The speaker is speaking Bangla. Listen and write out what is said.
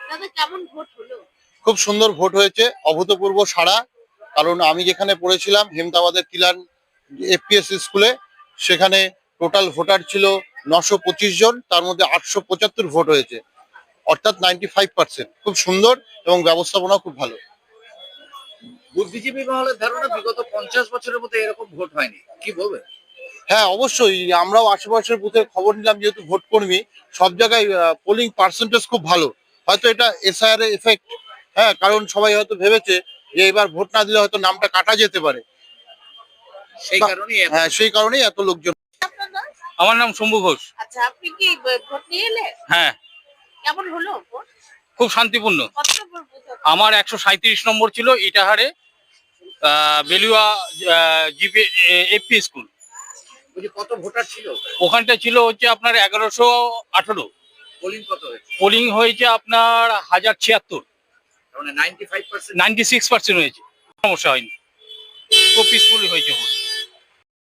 দাদা কেমন ভোট হলো? খুব সুন্দর ভোট হয়েছে, অভূতপূর্ব সাড়া। কারণ আমি যেখানে পড়েছিলাম হেমদাবাদের কিলান এফপিএস স্কুলে, সেখানে টোটাল ভোটার ছিল 925 জন, তার মধ্যে 875 ভোট হয়েছে, অর্থাৎ 95%। খুব সুন্দর এবং ব্যবস্থাপনা খুব ভালো। বুদ্ধিজীবী মহলের ধারণা বিগত 50 বছরের মধ্যে এরকম ভোট হয়নি, কি বলবেন? হ্যাঁ, অবশ্যই আমরাও আশেপাশের বুথের খবর নিলাম, যেহেতু ভোট কর্মী, সব জায়গায় পোলিং পার্সেন্টেজ খুব ভালো। হয়তো এটা এসআইআর এর এফেক্ট। হ্যাঁ, কারণ সবাই হয়তো ভেবেছে যে এবার ভোট না দিলে হয়তো নামটা কাটা যেতে পারে। সেই কারণেই হ্যাঁ, সেই কারণেই এত লোকজন। আপনার নাম? আমার নাম শম্ভু ঘোষ। আচ্ছা, আপনি কি ভোট নিয়ে এলেন? হ্যাঁ, কেমন হলো ভোট? খুব শান্তিপূর্ণ। কত নম্বর বুথ? আমার 137 নম্বর ছিল ইটাহারে, বেলুয়া জিপি এফপি স্কুল। বলছি কত ভোটার ছিল? ওখানটা ছিল হচ্ছে আপনার 1118। পোলিং কত হয়েছে? পোলিং হয়েছে আপনার 1076, মানে 95%। 96% হয়েছে। সমস্যা হয়নি, খুব পিসফুলি হয়েছে ভোট।